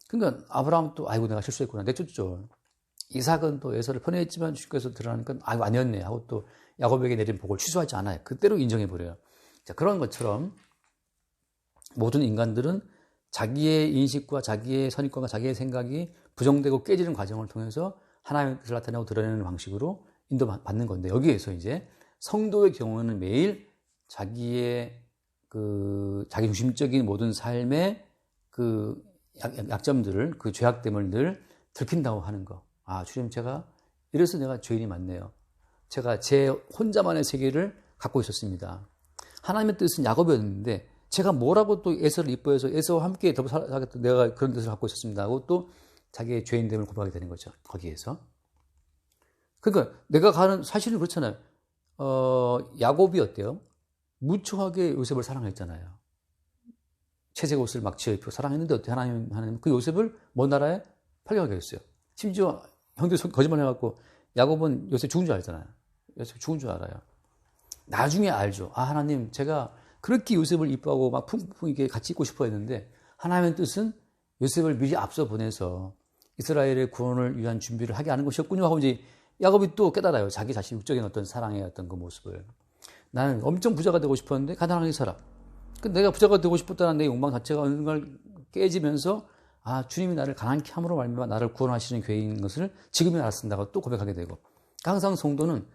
Speaker 1: 그러니까 아브라함도 아이고 내가 실수했구나 내쫓죠. 이삭은 또 에서를 편애했지만 주께서 드러나니까 아이고 아니었네 하고 또 야곱에게 내린 복을 취소하지 않아요. 그때로 인정해버려요. 자, 그런 것처럼 모든 인간들은 자기의 인식과 자기의 선입관과 자기의 생각이 부정되고 깨지는 과정을 통해서 하나님의 뜻을 나타내고 드러내는 방식으로 인도받는 건데 여기에서 이제 성도의 경우는 매일 자기의 자기 중심적인 모든 삶의 약점들을 그 죄악됨을 늘 들킨다고 하는 거. 아, 주님 제가 이래서 내가 죄인이 많네요. 제가 제 혼자만의 세계를 갖고 있었습니다. 하나님의 뜻은 야곱이었는데 제가 뭐라고 또 에서를 이뻐해서 에서와 함께 더불어 살겠다 내가 그런 뜻을 갖고 있었습니다 하고 또 자기의 죄인됨을 고백하게 되는 거죠. 거기에서. 그러니까 내가 가는 사실은 그렇잖아요. 야곱이 어때요? 무척하게 요셉을 사랑했잖아요. 채색 옷을 막 지어 입고 사랑했는데 어때? 하나님 그 요셉을 먼 나라에 팔려가게 했어요. 심지어 형들이 거짓말 해갖고 야곱은 요셉 죽은 줄 알잖아요. 요셉 죽은 줄 알아요. 나중에 알죠. 아, 하나님, 제가 그렇게 요셉을 이뻐하고 막 풍풍 이게 같이 있고 싶어 했는데 하나님의 뜻은 요셉을 미리 앞서 보내서 이스라엘의 구원을 위한 준비를 하게 하는 것이었군요 하고 이제 야곱이 또 깨달아요. 자기 자신 육적인 어떤 사랑의 어떤 그 모습을. 나는 엄청 부자가 되고 싶었는데 가난하게 살아. 내가 부자가 되고 싶었다는 내 욕망 자체가 어느 걸 깨지면서 아, 주님이 나를 가난케 함으로 말미암아 나를 구원하시는 계획인 것을 지금이 알았습니다고 또 고백하게 되고. 항상 성도는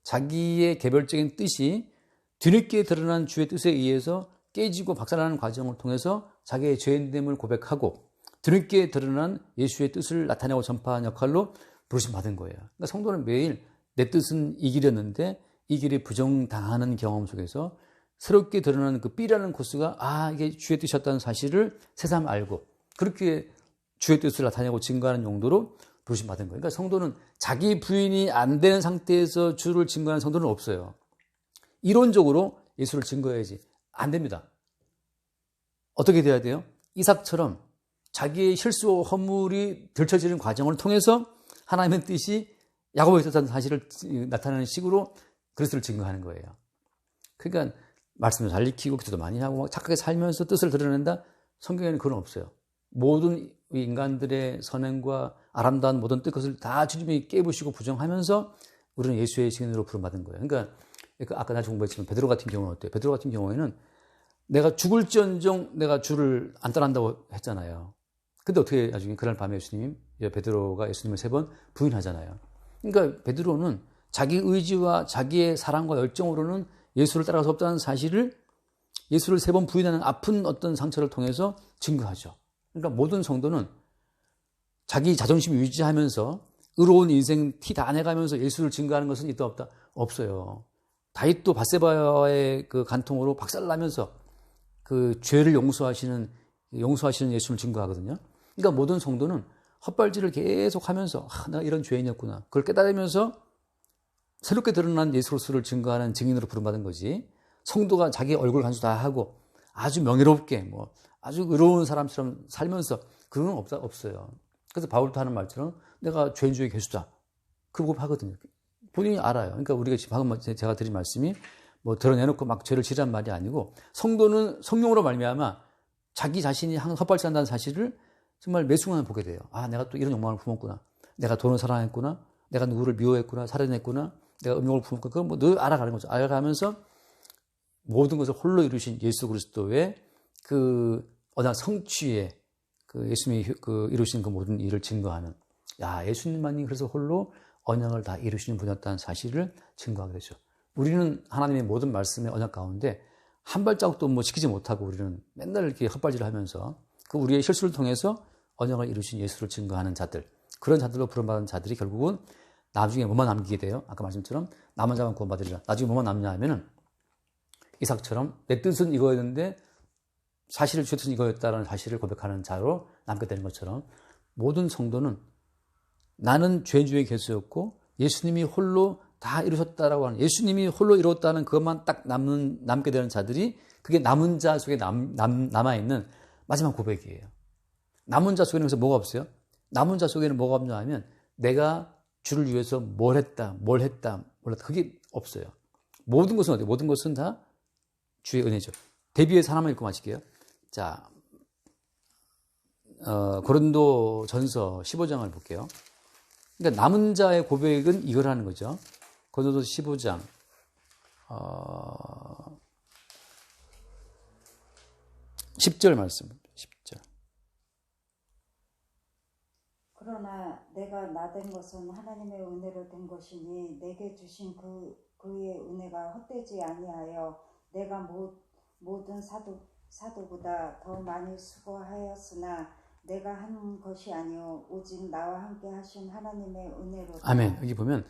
Speaker 1: 자기의 개별적인 뜻이 뒤늦게 드러난 주의 뜻에 의해서 깨지고 박살나는 과정을 통해서 자기의 죄인됨을 고백하고 뒤늦게 드러난 예수의 뜻을 나타내고 전파하는 역할로 부르심 받은 거예요. 그러니까 성도는 매일 내 뜻은 이 길이었는데 이 길이 부정당하는 경험 속에서 새롭게 드러나는 그 B라는 코스가 아, 이게 주의 뜻이었다는 사실을 새삼 알고 그렇게 주의 뜻을 나타내고 증거하는 용도로 부르심 받은 거예요. 그러니까 성도는 자기 부인이 안 되는 상태에서 주를 증거하는 성도는 없어요. 이론적으로 예수를 증거해야지. 안 됩니다. 어떻게 돼야 돼요? 이삭처럼 자기의 실수와 허물이 들춰지는 과정을 통해서 하나님의 뜻이 야곱에 있었다는 사실을 나타내는 식으로 그리스도를 증거하는 거예요. 그러니까 말씀도 잘 익히고 기도도 많이 하고 막 착하게 살면서 뜻을 드러낸다? 성경에는 그건 없어요. 모든 인간들의 선행과 아름다운 모든 뜻것을 다 주님이 깨부시고 부정하면서 우리는 예수의 증인으로 부름받은 거예요. 그러니까 아까 나중에 공부했지만 베드로 같은 경우는 어때요? 베드로 같은 경우에는 내가 죽을지언정 내가 주를 안 떠난다고 했잖아요. 근데 어떻게 나중에 그날 밤에 예수님, 베드로가 예수님을 3번 부인하잖아요. 그러니까 베드로는 자기 의지와 자기의 사랑과 열정으로는 예수를 따라갈 수 없다는 사실을 예수를 3번 부인하는 아픈 어떤 상처를 통해서 증거하죠. 그러니까 모든 성도는 자기 자존심 유지하면서 의로운 인생 티 다 내가면서 예수를 증거하는 것은 있다 없다? 없어요. 다윗도 밧세바의 그 간통으로 박살나면서 그 죄를 용서하시는 예수를 증거하거든요. 그러니까 모든 성도는 헛발질을 계속 하면서 내가 이런 죄인이었구나. 그걸 깨달으면서 새롭게 드러난 예수를 증거하는 증인으로 부름받은 거지. 성도가 자기 얼굴 간수 다 하고 아주 명예롭게 아주 의로운 사람처럼 살면서 그런 건 없어요. 그래서 바울도 하는 말처럼 내가 죄인 중에 괴수다. 그 고백하거든요. 본인이 알아요. 그러니까 우리가 지금 방금 제가 드린 말씀이 드러내놓고 막 죄를 지란 말이 아니고 성도는 성령으로 말미암아 자기 자신이 항상 헛발질한다는 사실을 정말 매 순간 보게 돼요. 아, 내가 또 이런 욕망을 품었구나. 내가 돈을 사랑했구나. 내가 누구를 미워했구나. 살인했구나. 내가 음욕을 품었구나. 그건 늘 알아가는 거죠. 알아가면서 모든 것을 홀로 이루신 예수 그리스도의 그 언약 성취에 그 예수님이 이루신 그 모든 일을 증거하는 예수님만이 그래서 홀로 언약을 다 이루시는 분이었다는 사실을 증거하게 되죠. 우리는 하나님의 모든 말씀의 언약 가운데 한 발자국도 지키지 못하고 우리는 맨날 이렇게 헛발질을 하면서 그 우리의 실수를 통해서 언약을 이루신 예수를 증거하는 자들, 그런 자들로 부름받은 자들이 결국은 나중에 뭐만 남기게 돼요? 아까 말씀처럼 남은 자만 구원받으리라. 나중에 뭐만 남냐 하면은 이삭처럼 내 뜻은 이거였는데 사실을 주의 뜻은 이거였다라는 사실을 고백하는 자로 남게 되는 것처럼 모든 성도는 나는 죄인 중에 괴수였고 예수님이 홀로 다 이루셨다라고 하는 예수님이 홀로 이루었다는 그것만 딱 남게 되는 자들이 그게 남은 자 속에 남아있는 마지막 고백이에요. 남은 자 속에는 그래서 뭐가 없어요? 남은 자 속에는 뭐가 없냐 하면 내가 주를 위해서 뭘 했다. 그게 없어요. 모든 것은 어디요? 모든 것은 다 주의 은혜죠. 데뷔해서 하나만 읽고 마칠게요. 자, 고린도 전서 15장을 볼게요. 그러니까 남은 자의 고백은 이거라는 거죠. 고린도 15장 10절 말씀. 10절.
Speaker 2: 그러나 내가 나 된 것은 하나님의 은혜로 된 것이니 내게 주신 그의 은혜가 헛되지 아니하여 내가 모든 사도보다 더 많이 수고하였으나 내가 한 것이 아니요 오직 나와 함께 하신 하나님의 은혜로다.
Speaker 1: 아멘. 여기 보면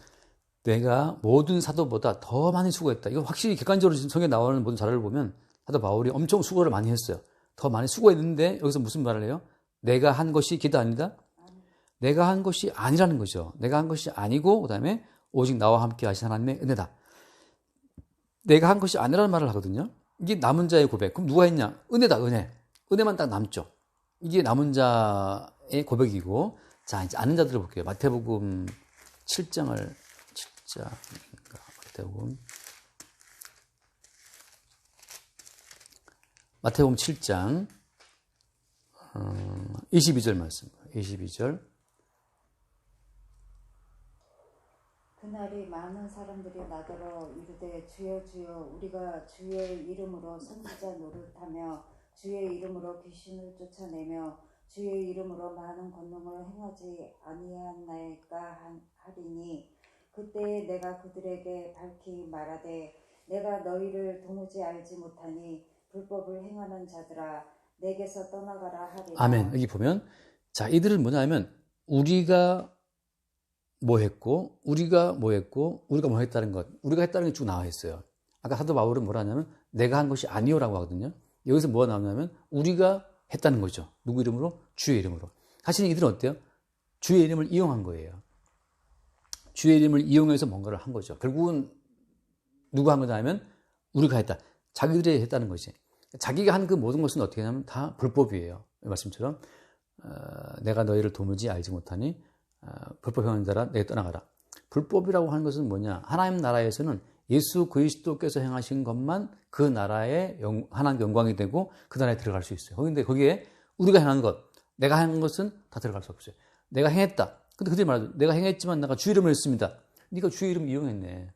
Speaker 1: 내가 모든 사도보다 더 많이 수고했다. 이거 확실히 객관적으로 지금 성경에 나오는 모든 자료를 보면 사도 바울이 엄청 수고를 많이 했어요. 더 많이 수고했는데 여기서 무슨 말을 해요? 내가 한 것이 기도 아니다? 내가 한 것이 아니라는 거죠. 내가 한 것이 아니고 그다음에 오직 나와 함께 하신 하나님의 은혜다. 내가 한 것이 아니라는 말을 하거든요. 이게 남은 자의 고백. 그럼 누가 했냐? 은혜다, 은혜. 은혜만 딱 남죠. 이게 남은 자의 고백이고, 자, 이제 아는 자들을 볼게요. 마태복음 7장을, 7장, 마태복음 7장, 22절 말씀. 22절.
Speaker 2: 그날이 많은 사람들이 나더러 이르되 주여 주여 우리가 주의 이름으로 선지자 노릇하며 주의 이름으로 귀신을 쫓아내며 주의 이름으로 많은 권능을 행하지 아니하나이까 하리니 그때 내가 그들에게 밝히 말하되 내가 너희를 도무지 알지 못하니 불법을 행하는 자들아 내게서 떠나가라 하리라.
Speaker 1: 아멘. 여기 보면 자, 이들은 뭐냐면 우리가 뭐 했고 우리가 뭐 했다는 것, 우리가 했다는 게 쭉 나와 있어요. 아까 사도 바울은 뭐라 하냐면 내가 한 것이 아니오라고 하거든요. 여기서 뭐가 나오냐면 우리가 했다는 거죠. 누구 이름으로? 주의 이름으로. 사실 이들은 어때요? 주의 이름을 이용한 거예요. 주의 이름을 이용해서 뭔가를 한 거죠. 결국은 누가 한 거냐 하면 우리가 했다. 자기들이 했다는 거지. 자기가 한 그 모든 것은 어떻게 하냐면 다 불법이에요. 이 말씀처럼 내가 너희를 도무지 알지 못하니 불법 행하는 자라 내게 떠나가라. 불법이라고 하는 것은 뭐냐? 하나님 나라에서는 예수 그리스도께서 행하신 것만 그 나라의 하나님 영광이 되고 그 나라에 들어갈 수 있어요. 그런데 거기에 우리가 행한 것, 내가 한 것은 다 들어갈 수 없어요. 내가 행했다. 근데 그들이 말하죠. 내가 행했지만 내가 주의 이름을 했습니다. 네가 주의 이름 이용했네.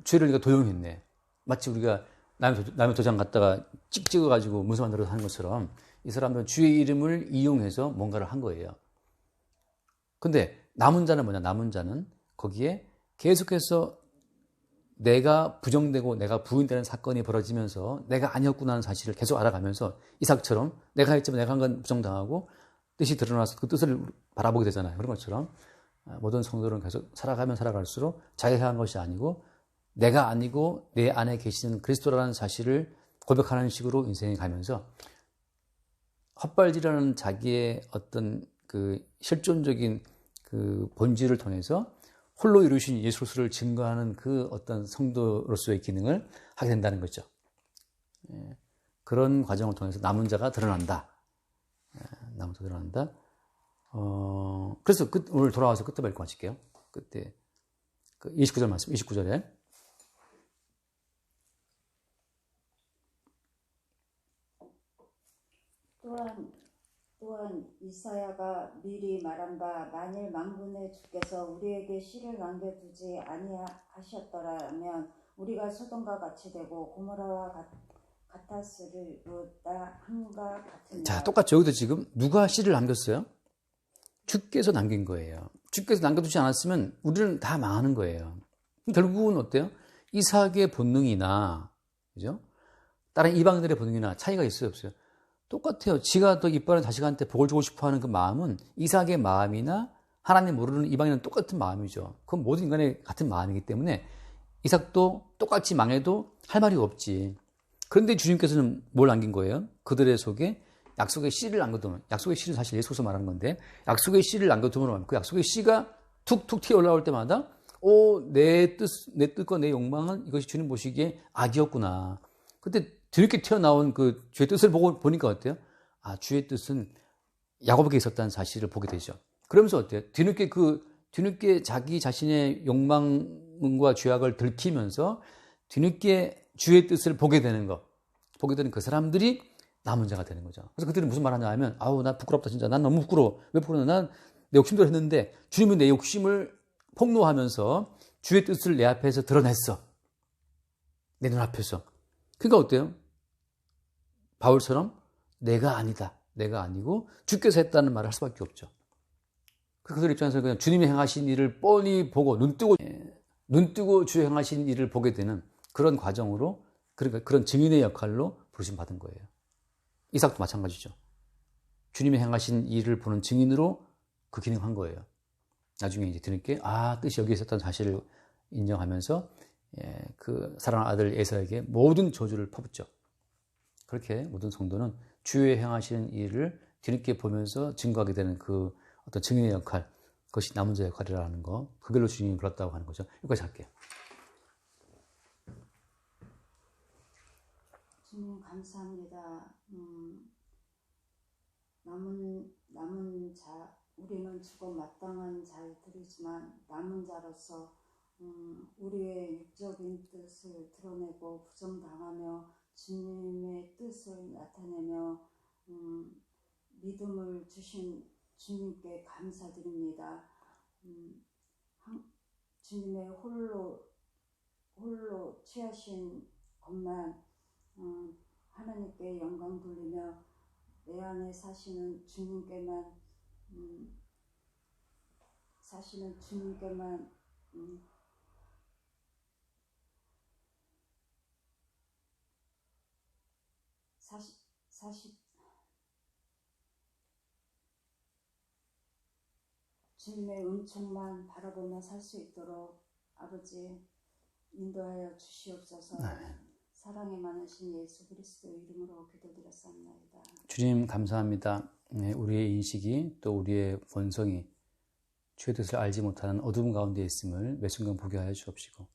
Speaker 1: 주의를 네가 도용했네. 마치 우리가 남의 도장 갖다가 찍 찍어가지고 문서 만들어서 하는 것처럼 이 사람들은 주의 이름을 이용해서 뭔가를 한 거예요. 근데 남은 자는 뭐냐? 남은 자는 거기에 계속해서 내가 부정되고 내가 부인되는 사건이 벌어지면서 내가 아니었구나 하는 사실을 계속 알아가면서 이삭처럼 내가 했지만 내가 한 건 부정당하고 뜻이 드러나서 그 뜻을 바라보게 되잖아요. 그런 것처럼 모든 성도들은 계속 살아가면 살아갈수록 자기가 한 것이 아니고 내가 아니고 내 안에 계시는 그리스도라는 사실을 고백하는 식으로 인생이 가면서 헛발질하는 자기의 어떤 그 실존적인 그 본질을 통해서 홀로 이루신 예수 그리스도를 증거하는 그 어떤 성도로서의 기능을 하게 된다는 거죠. 그런 과정을 통해서 남은 자가 드러난다. 남은 자가 드러난다. 그래서 오늘 돌아와서 끝에 밟고 마칠게요. 그때 29절 말씀, 29절에
Speaker 2: 또한 이사야가 미리 말한 바 만일 만군의 주께서 우리에게 씨를 남겨두지 아니하셨더라면 우리가 소돔과 같이 되고 고모라와 같았으리로다 함과 같으니라.
Speaker 1: 자, 똑같죠. 여기도 지금 누가 씨를 남겼어요? 주께서 남긴 거예요. 주께서 남겨두지 않았으면 우리는 다 망하는 거예요. 결국은 어때요? 이삭의 본능이나 그죠? 다른 이방인들의 본능이나 차이가 있어요, 없어요? 똑같아요. 지가 더 이뻐하는 자식한테 복을 주고 싶어하는 그 마음은 이삭의 마음이나 하나님 모르는 이방인은 똑같은 마음이죠. 그건 모든 인간의 같은 마음이기 때문에 이삭도 똑같이 망해도 할 말이 없지. 그런데 주님께서는 뭘 남긴 거예요? 그들의 속에 약속의 씨를 남겨두면, 약속의 씨는 사실 예수께서 말하는 건데 약속의 씨를 남겨두면 그 약속의 씨가 툭툭 튀어 올라올 때마다 내 뜻과 내 욕망은 이것이 주님 보시기에 악이었구나. 그때 뒤늦게 튀어나온 그 주의 뜻을 보니까 어때요? 아, 주의 뜻은 야곱에게 있었다는 사실을 보게 되죠. 그러면서 어때요? 뒤늦게 자기 자신의 욕망과 죄악을 들키면서 뒤늦게 주의 뜻을 보게 되는 그 사람들이 남은 자가 되는 거죠. 그래서 그들이 무슨 말 하냐 하면, 나 부끄럽다, 진짜. 난 너무 부끄러워. 왜 부끄러워? 난 내 욕심대로 했는데, 주님은 내 욕심을 폭로하면서 주의 뜻을 내 앞에서 드러냈어. 내 눈앞에서. 그러니까 어때요? 바울처럼 내가 아니다. 내가 아니고 주께서 했다는 말을 할 수밖에 없죠. 그들 입장에서 그냥 주님이 행하신 일을 뻔히 보고 눈 뜨고 주의 행하신 일을 보게 되는 그런 과정으로 그러니까 그런 증인의 역할로 부르심 받은 거예요. 이삭도 마찬가지죠. 주님이 행하신 일을 보는 증인으로 그 기능한 거예요. 나중에 이제 뒤늦게 뜻이 여기 있었던 사실을 인정하면서 그 사랑하는 아들 에사에게 모든 저주를 퍼붓죠. 그렇게 모든 성도는 주의 행하시는 일을 뒤늦게 보면서 증거하게 되는 그 어떤 증인의 역할, 그것이 남은 자 역할이라는 거, 그 길로 주님이 불렀다고 하는 거죠. 여기까지 할게요.
Speaker 2: 주님 감사합니다. 남은 자, 우리는 죽어 마땅한 자들이지만 남은 자로서 우리의 육적인 뜻을 드러내고 부정당하며 주님의 뜻을 나타내며 믿음을 주신 주님께 감사드립니다. 주님의 홀로 취하신 것만 하나님께 영광 돌리며 내 안에 사시는 주님께만 주님의 은총만 바라보며 살 수 있도록 아버지 인도하여 주시옵소서. 사랑이 많으신 예수 그리스도 이름으로 기도드렸사옵나이다.
Speaker 1: 주님 감사합니다. 우리의 인식이 또 우리의 본성이 주의 뜻을 알지 못하는 어둠 가운데 있음을 매 순간 보게 하여 주옵시고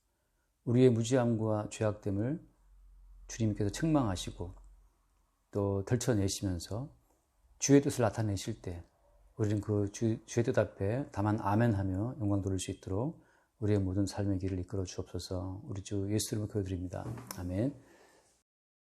Speaker 1: 우리의 무지함과 죄악됨을 주님께서 책망하시고 또 들춰내시면서 주의 뜻을 나타내실 때 우리는 그 주의 뜻 앞에 다만 아멘하며 영광 돌릴 수 있도록 우리의 모든 삶의 길을 이끌어 주옵소서. 우리 주 예수 이름으로 기도드립니다. 아멘.